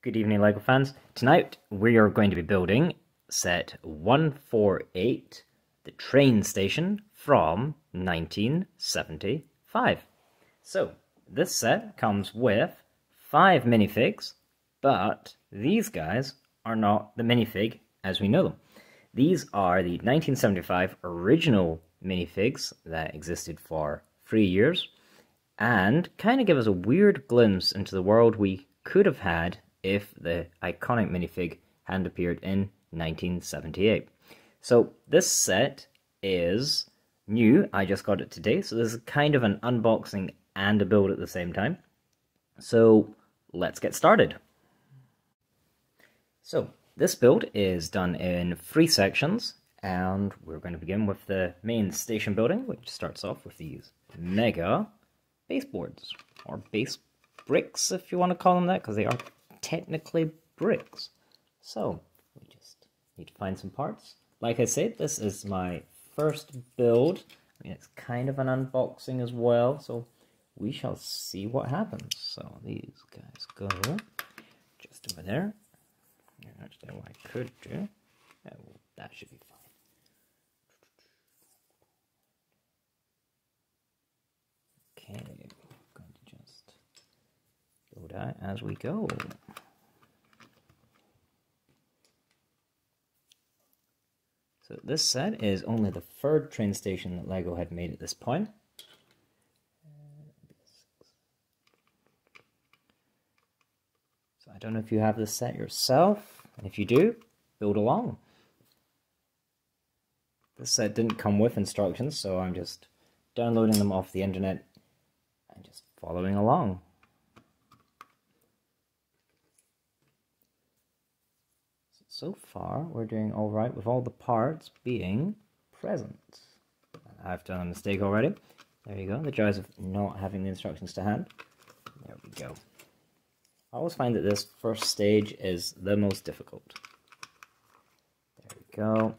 Good evening, LEGO fans. Tonight we are going to be building set 148, the train station from 1975. So, this set comes with 5 minifigs, but these guys are not the minifig as we know them. These are the 1975 original minifigs that existed for 3 years, and kind of give us a weird glimpse into the world we could have had if the iconic minifig hadn't appeared in 1978. So this set is new. I just got it today, so this is kind of an unboxing and a build at the same time. So let's get started. So this build is done in 3 sections, and we're going to begin with the main station building, which starts off with these mega baseboards, or base bricks if you want to call them that, because they are technically bricks. So we just need to find some parts. Like I said, this is my first build. I mean, it's kind of an unboxing as well, so we shall see what happens. So these guys go just over there. Actually, what I could do, that should be fine. Okay, I'm going to just build out as we go. So this set is only the 3rd train station that LEGO had made at this point. So I don't know if you have this set yourself, and if you do, build along. This set didn't come with instructions, so I'm just downloading them off the internet and just following along. So far, we're doing all right with all the parts being present. I've done a mistake already. There you go, the joys of not having the instructions to hand. There we go. I always find that this first stage is the most difficult. There we go.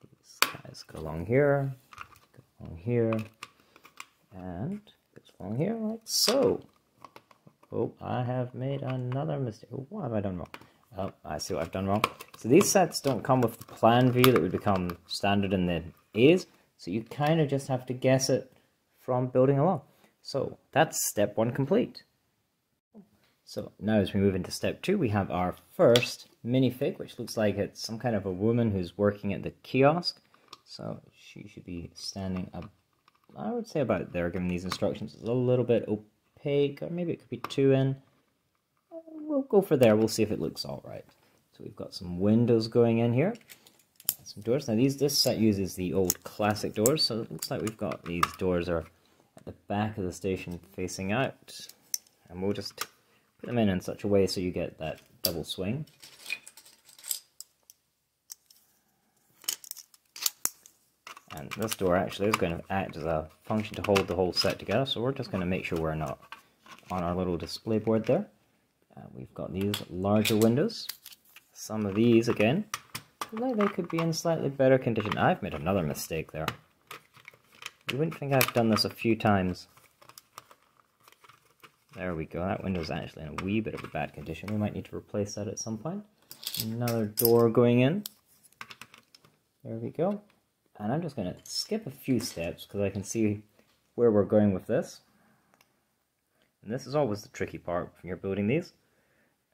These guys go along here, and goes along here like so. Oh, I have made another mistake. Oh, what have I done wrong? Oh, I see what I've done wrong. So these sets don't come with the plan view that would become standard in the A's, so you kind of just have to guess it from building along. So that's step 1 complete. So now as we move into step 2, we have our first minifig, which looks like it's some kind of a woman who's working at the kiosk. So she should be standing up, I would say about there, given these instructions. It's a little bit opaque, or maybe it could be too in. We'll go for there, we'll see if it looks alright. So we've got some windows going in here, some doors. Now this set uses the old classic doors, so it looks like we've got these doors are at the back of the station facing out. And we'll just put them in such a way so you get that double swing. And this door actually is going to act as a function to hold the whole set together, so we're just going to make sure we're not on our little display board there. We've got these larger windows. Some of these, again, like they could be in slightly better condition. I've made another mistake there. You wouldn't think I've done this a few times. There we go. That window's actually in a wee bit of a bad condition. We might need to replace that at some point. Another door going in. There we go. And I'm just going to skip a few steps because I can see where we're going with this. And this is always the tricky part when you're building these.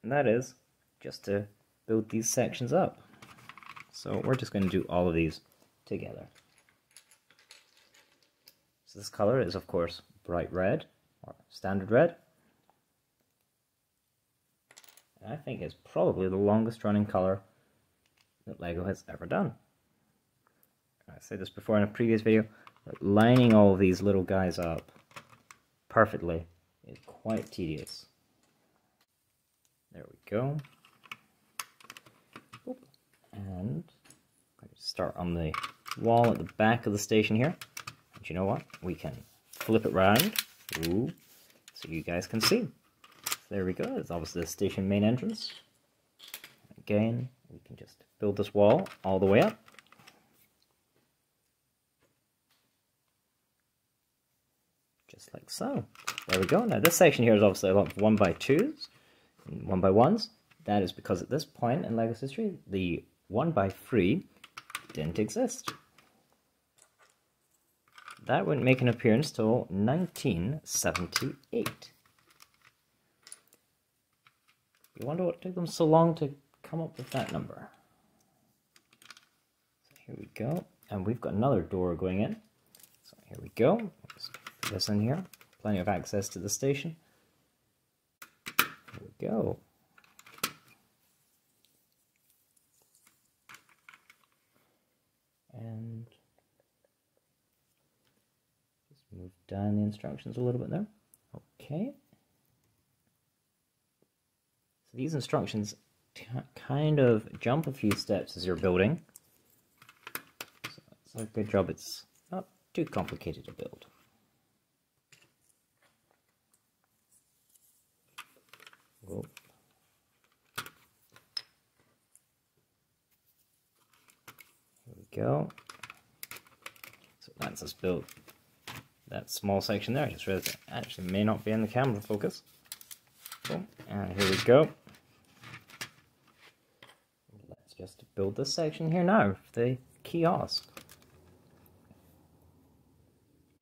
And that is just to build these sections up. So we're just going to do all of these together. So this color is, of course, bright red, or standard red. And I think it's probably the longest running color that LEGO has ever done. I said this before in a previous video, but lining all of these little guys up perfectly is quite tedious. There we go. And I'm going to start on the wall at the back of the station here. And you know what? We can flip it round. Ooh, so you guys can see. So there we go. It's obviously the station main entrance. Again, we can just build this wall all the way up. Just like so. There we go. Now this section here is obviously a lot of 1x2s and 1x1s. That is because at this point in LEGO's history, the 1x3 didn't exist. That wouldn't make an appearance till 1978. You wonder what took them so long to come up with that number. So here we go, and we've got another door going in. So here we go. Let's put this in here. Plenty of access to the station. Here we go. And just move down the instructions a little bit there. Okay. So these instructions kind of jump a few steps as you're building. So it's a good job it's not too complicated to build. Whoa. Here we go. So that's us build that small section there. I just realized it actually may not be in the camera focus. Cool. And here we go. Let's just build this section here now, the kiosk.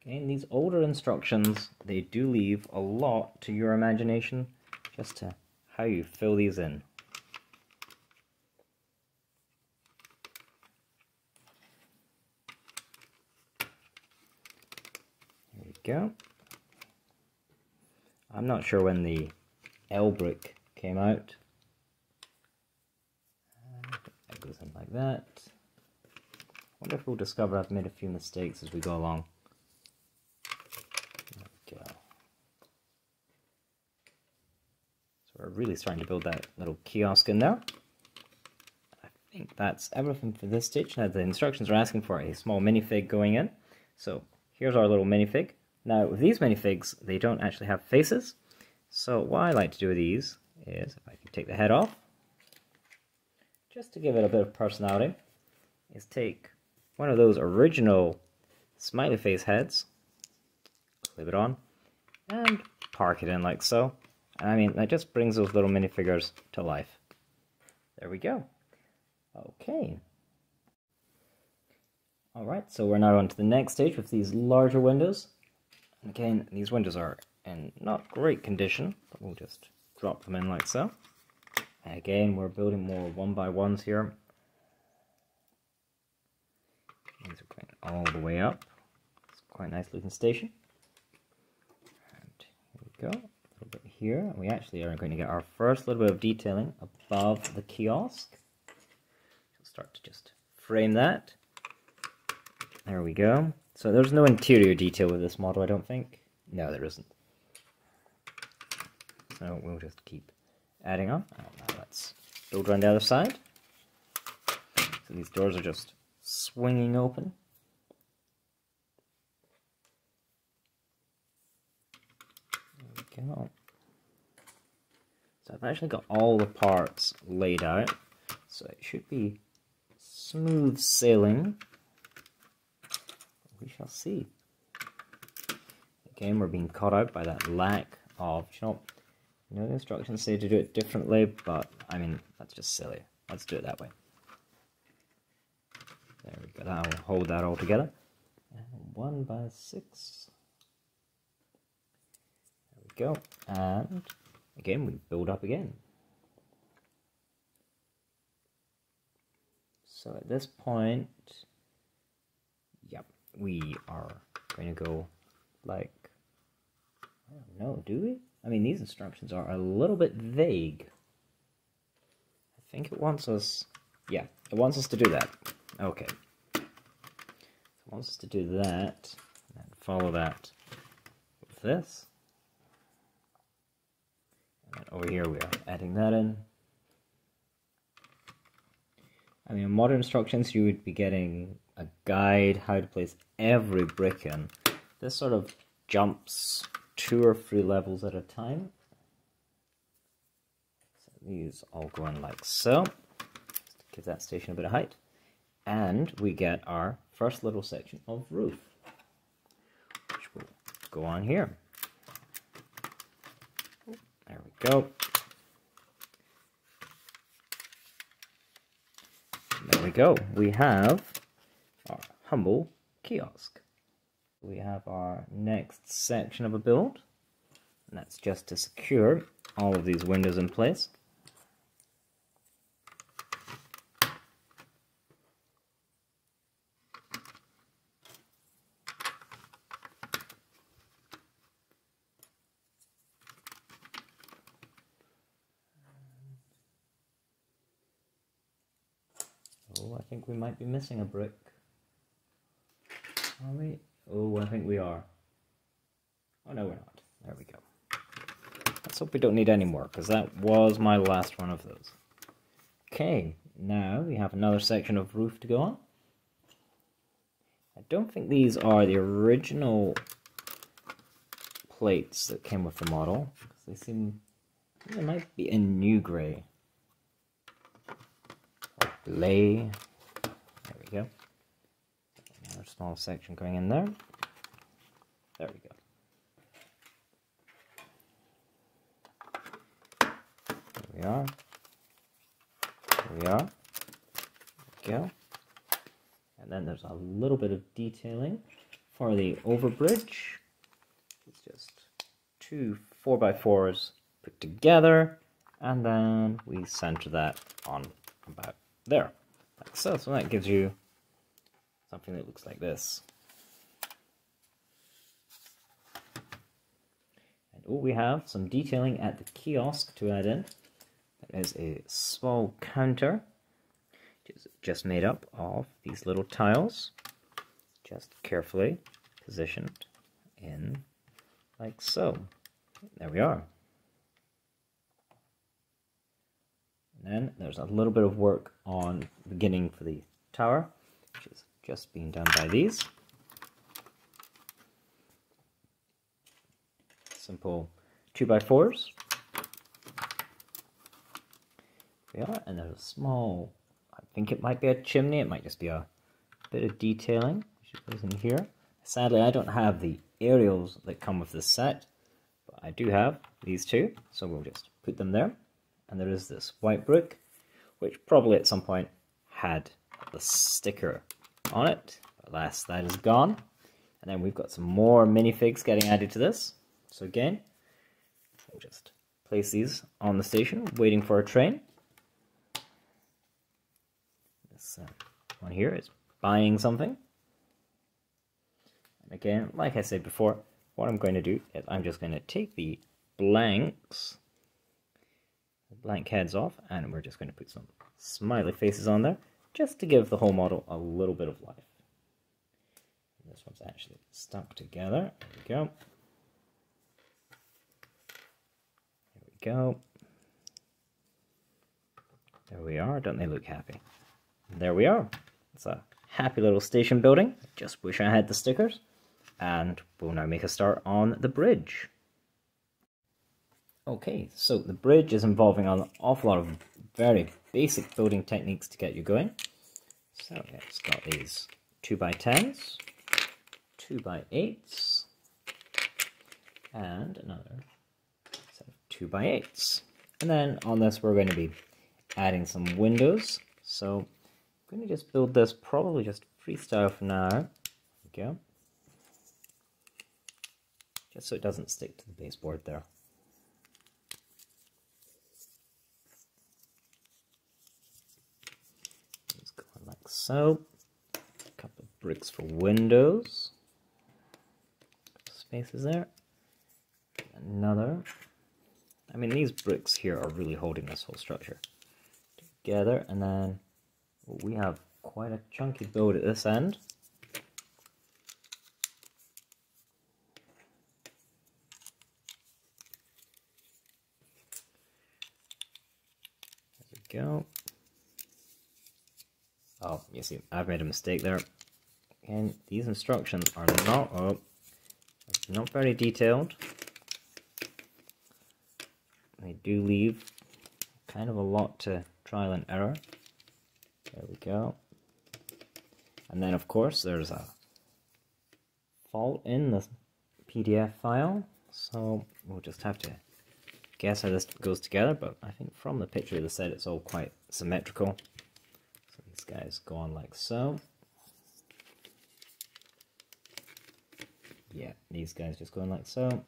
Okay, and these older instructions, they do leave a lot to your imagination just to how you fill these in. Here we go. I'm not sure when the L brick came out. That goes in like that. I wonder if we'll discover I've made a few mistakes as we go along. There we go. So we're really starting to build that little kiosk in there. I think that's everything for this stage. Now the instructions are asking for a small minifig going in. So here's our little minifig. Now with these minifigs, they don't actually have faces. So what I like to do with these is, if I can take the head off, just to give it a bit of personality, is take one of those original smiley face heads, clip it on, and park it in like so. And I mean, that just brings those little minifigures to life. There we go. Okay. Alright, so we're now on to the next stage with these larger windows. And again, these windows are in not great condition, but we'll just drop them in like so. And again, we're building more 1x1s here. These are going all the way up. It's quite a nice looking station. And here we go, a little bit here. And we actually are going to get our first little bit of detailing above the kiosk. We'll start to just frame that. There we go. So there's no interior detail with this model, I don't think. No, there isn't. So we'll just keep adding on. Now let's build around the other side. So these doors are just swinging open. There we go. So I've actually got all the parts laid out. So it should be smooth sailing. We shall see. Again, we're being caught out by that lack of, the instructions say to do it differently, but I mean, that's just silly. Let's do it that way. There we go, that'll hold that all together. And 1x6. There we go. And again, we build up again. So at this point, yep, we are going to go like, I don't know, do we? I mean, these instructions are a little bit vague. I think it wants us, yeah, it wants us to do that. Okay. So it wants us to do that, and then follow that with this. And then over here we are adding that in. I mean, in modern instructions you would be getting a guide how to place every brick in. This sort of jumps 2 or 3 levels at a time. So these all go in like so, just to give that station a bit of height. And we get our first little section of roof, which will go on here. There we go. go. We have our humble kiosk. We have our next section of a build, and that's just to secure all of these windows in place. Oh, I think we might be missing a brick. Are we? Oh, I think we are. Oh, no, we're not. There we go. Let's hope we don't need any more, because that was my last one of those. Okay, now we have another section of roof to go on. I don't think these are the original plates that came with the model, because they seem... they might be in new grey. Lay. There we go. Another small section going in there. There we go. There we are. There we are. There we go. And then there's a little bit of detailing for the overbridge. It's just two 4x4s put together, and then we center that on about there, like so. So that gives you something that looks like this. And oh, we have some detailing at the kiosk to add in. That is a small counter, which is just made up of these little tiles, just carefully positioned in like so. There we are. And then there's a little bit of work on the beginning for the tower, which is just being done by these. Simple 2x4s. Yeah, and there's a small, I think it might be a chimney, it might just be a bit of detailing, which goes in here. Sadly, I don't have the aerials that come with this set, but I do have these two, so we'll just put them there. And there is this white brick, which probably at some point had the sticker on it. But alas, that is gone. And then we've got some more minifigs getting added to this. So again, we'll just place these on the station, waiting for a train. This one here is buying something. And again, like I said before, what I'm going to do is I'm just going to take the blank heads off, and we're just going to put some smiley faces on there, just to give the whole model a little bit of life. And this one's actually stuck together. There we go. There we go. There we are. Don't they look happy? And there we are. It's a happy little station building. Just wish I had the stickers. And we'll now make a start on the bridge. Okay, so the bridge is involving an awful lot of very basic building techniques to get you going. So yeah, it's got these 2x10s, 2x8s, and another set of 2x8s. And then on this we're going to be adding some windows. So I'm going to just build this probably just freestyle for now. There we go. Just so it doesn't stick to the baseboard there. Like so. A couple of bricks for windows. Spaces there. Another. I mean, these bricks here are really holding this whole structure together. And then we have quite a chunky build at this end. There we go. Oh, you see, I've made a mistake there. And these instructions are not very detailed. They do leave kind of a lot to trial and error. There we go. And then, of course, there's a fault in the PDF file. So we'll just have to guess how this goes together. But I think from the picture of the set, it's all quite symmetrical. These guys go on like so. Yeah, these guys just go on like so,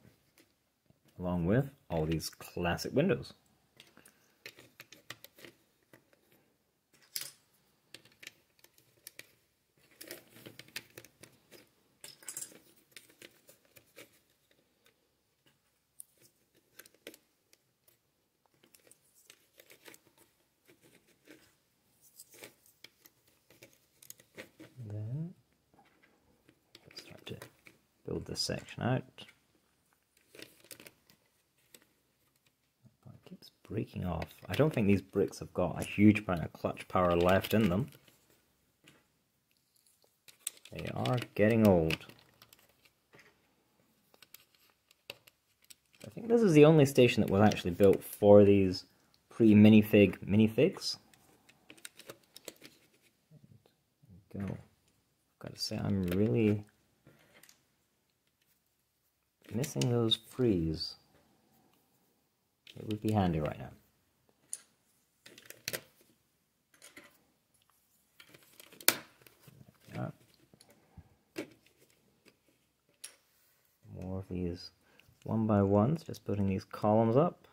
along with all these classic windows. Then let's start to build this section out. It keeps breaking off. I don't think these bricks have got a huge amount of clutch power left in them. They are getting old. I think this is the only station that was actually built for these minifigs. Go. I've got to say, I'm really missing those frees. It would be handy right now. There we are. More of these 1x1s, just putting these columns up.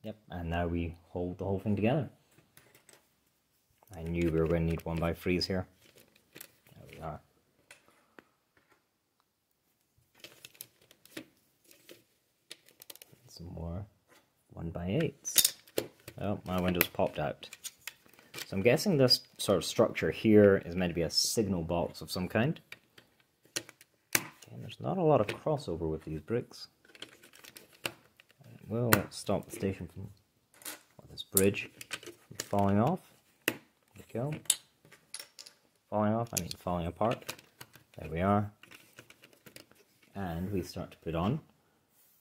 Yep, and now we hold the whole thing together. I knew we were going to need 1x3s here. There we are. Some more 1x8s. Oh, my window's popped out. So I'm guessing this sort of structure here is meant to be a signal box of some kind. And there's not a lot of crossover with these bricks. We'll stop the station from, or this bridge, from falling off. There we go. Falling off, I mean falling apart. There we are. And we start to put on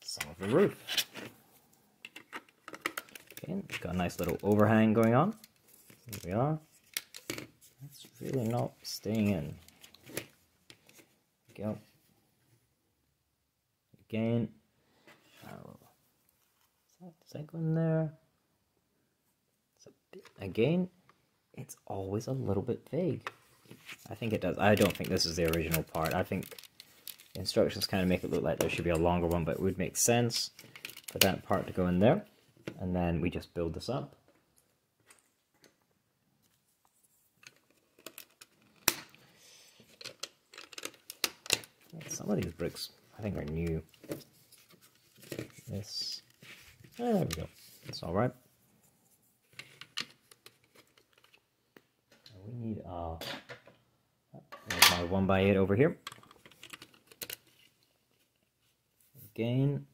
some of the roof. Okay, we've got a nice little overhang going on. There we are. That's really not staying in. There we go. Again. Does that go in there? Again, it's always a little bit vague. I think it does. I don't think this is the original part. I think the instructions kind of make it look like there should be a longer one, but it would make sense for that part to go in there. And then we just build this up. Some of these bricks, I think, are new. This. There we go. It's all right. We need there's my 1x8 over here. Again.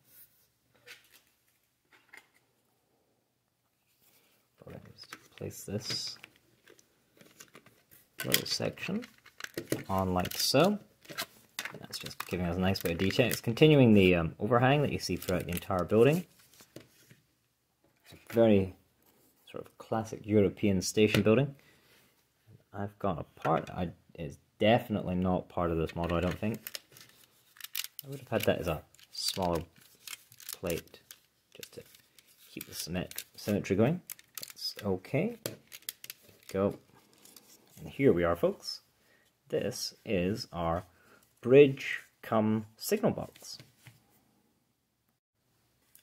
Probably just place this little section on like so. That's just giving us a nice bit of detail. It's continuing the overhang that you see throughout the entire building. Very sort of classic European station building. I've got a part that is definitely not part of this model, I don't think. I would have had that as a smaller plate just to keep the symmetry going. That's okay. Go. And here we are, folks. This is our bridge cum signal box.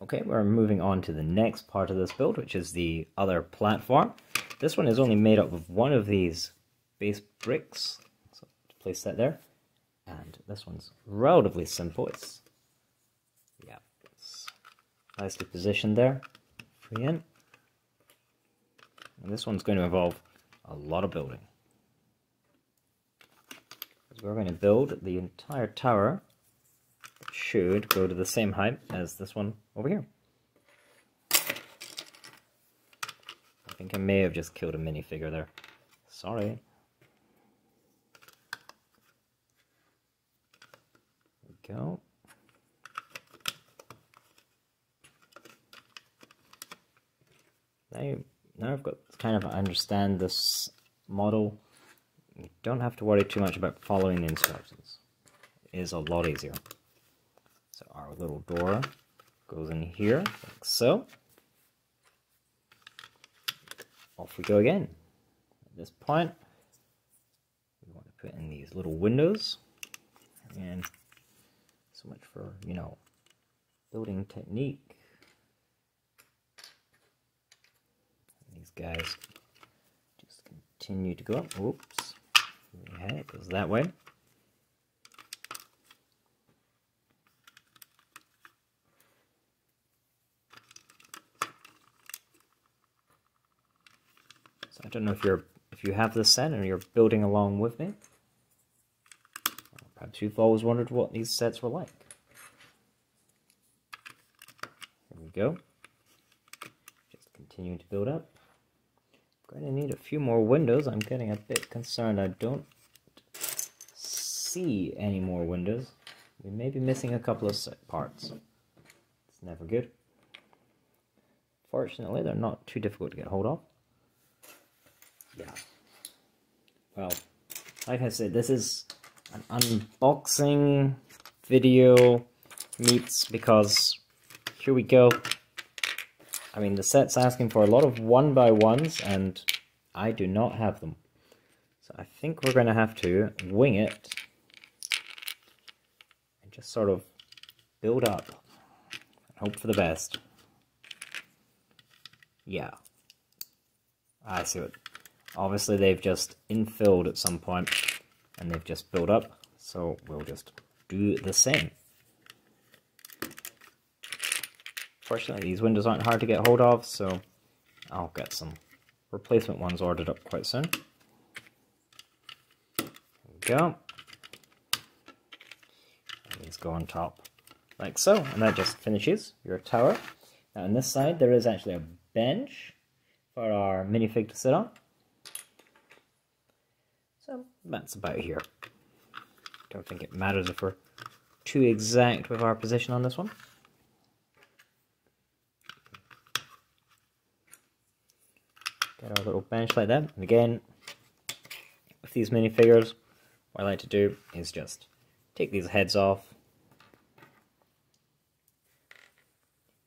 Okay, we're moving on to the next part of this build, which is the other platform. This one is only made up of one of these base bricks, so place that there. And this one's relatively simple. It's nicely positioned there. Free in. And this one's going to involve a lot of building. Because we're going to build the entire tower. Should go to the same height as this one over here. I think I may have just killed a minifigure there. Sorry. There we go. Now I've got kind of understand this model. You don't have to worry too much about following the instructions. is a lot easier. So our little door goes in here, like so. Off we go again. At this point, we want to put in these little windows. And so much for, you know, building technique. And these guys just continue to go up. Oops. Yeah, it goes that way. So I don't know if you have this set and you're building along with me. Perhaps you've always wondered what these sets were like. Here we go. Just continue to build up. I'm going to need a few more windows. I'm getting a bit concerned I don't see any more windows. We may be missing a couple of set parts. It's never good. Fortunately, they're not too difficult to get hold of. Yeah. Well, like I said, this is an unboxing video meets because here we go. I mean, the set's asking for a lot of 1x1s and I do not have them. So I think we're going to have to wing it and just sort of build up and hope for the best. Yeah. I see it. Obviously they've just infilled at some point and they've just built up, so we'll just do the same. Fortunately, these windows aren't hard to get hold of, so I'll get some replacement ones ordered up quite soon. There we go. And these go on top, like so, and that just finishes your tower. Now on this side, there is actually a bench for our minifig to sit on. So that's about here. Don't think it matters if we're too exact with our position on this one. Get our little bench like that. And again, with these minifigures, what I like to do is just take these heads off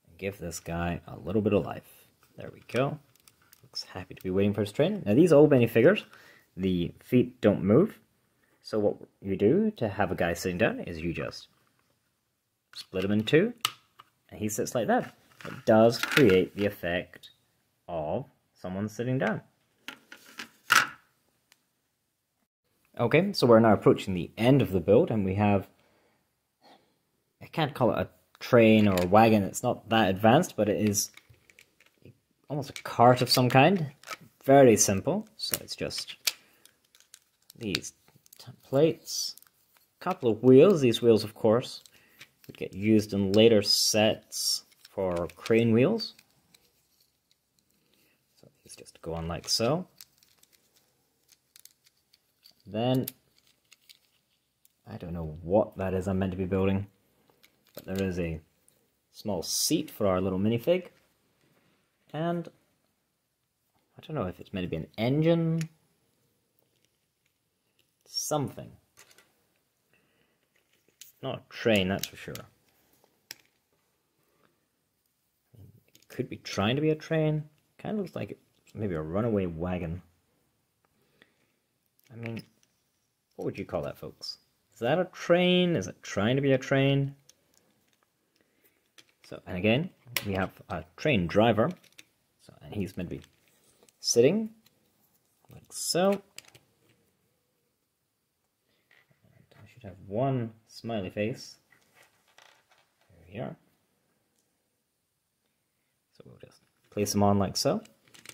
and give this guy a little bit of life. There we go. Looks happy to be waiting for his train. Now these old minifigures, the feet don't move, so what you do to have a guy sitting down is you just split him in two, and he sits like that. It does create the effect of someone sitting down. Okay, so we're now approaching the end of the build, and we have, I can't call it a train or a wagon, it's not that advanced, but it is almost a cart of some kind. Very simple, so it's just these plates, a couple of wheels. These wheels, of course, would get used in later sets for crane wheels. So these just go on like so. Then, I don't know what that is I'm meant to be building, but there is a small seat for our little minifig, and I don't know if it's meant to be an engine, something. Not a train, that's for sure. It could be trying to be a train. Kind of looks like maybe a runaway wagon. I mean, what would you call that, folks? Is that a train? Is it trying to be a train? So, and again, we have a train driver. So, and he's meant to be sitting like so. And I should have one smiley face. There we are. So we'll just place him on like so.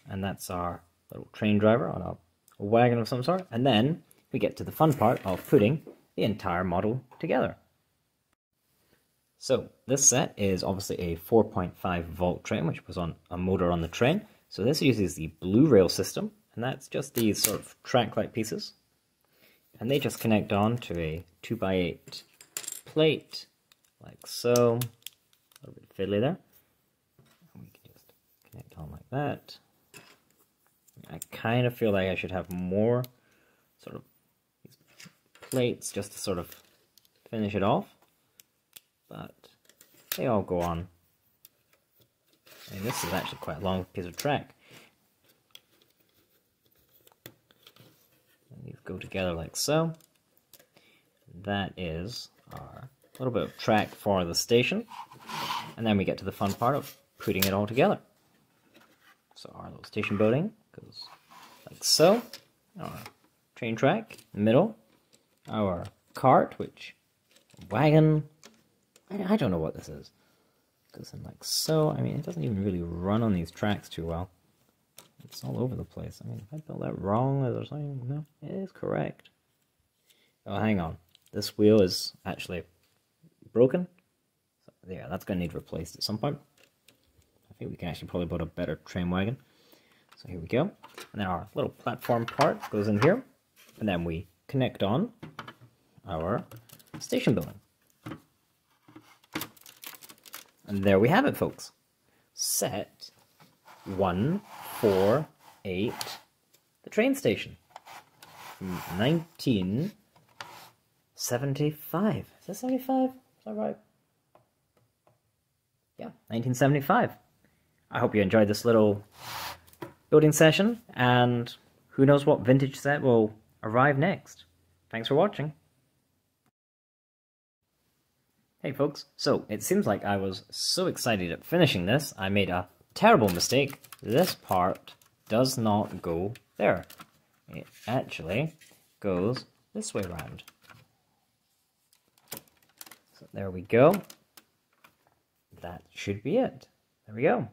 And that's our little train driver on a wagon of some sort. And then we get to the fun part of putting the entire model together. So this set is obviously a 4.5 volt train, which was on a motor on the train. So this uses the blue rail system, and that's just these sort of track-like pieces. And they just connect on to a 2x8 plate, like so. A little bit fiddly there. And we can just connect on like that. I kind of feel like I should have more sort of these plates just to sort of finish it off, but they all go on. I mean, this is actually quite a long piece of track. And these go together like so. That is our little bit of track for the station. And then we get to the fun part of putting it all together. So our little station building goes like so. Our train track in the middle. Our cart, which wagon. I don't know what this is. Goes in like so. I mean, it doesn't even really run on these tracks too well. It's all over the place. I mean, if I built that wrong, is there something? No, it is correct. Oh, hang on. This wheel is actually broken. So, yeah, that's going to need replaced at some point. I think we can actually probably build a better train wagon. So here we go. And then our little platform part goes in here. And then we connect on our station building. And there we have it, folks. Set 148, the train station. From 1975. Is that 75? Is that right? Yeah, 1975. I hope you enjoyed this little building session, and who knows what vintage set will arrive next. Thanks for watching. Hey folks, so it seems like I was so excited at finishing this, I made a terrible mistake. This part does not go there. It actually goes this way around. So there we go. That should be it. There we go.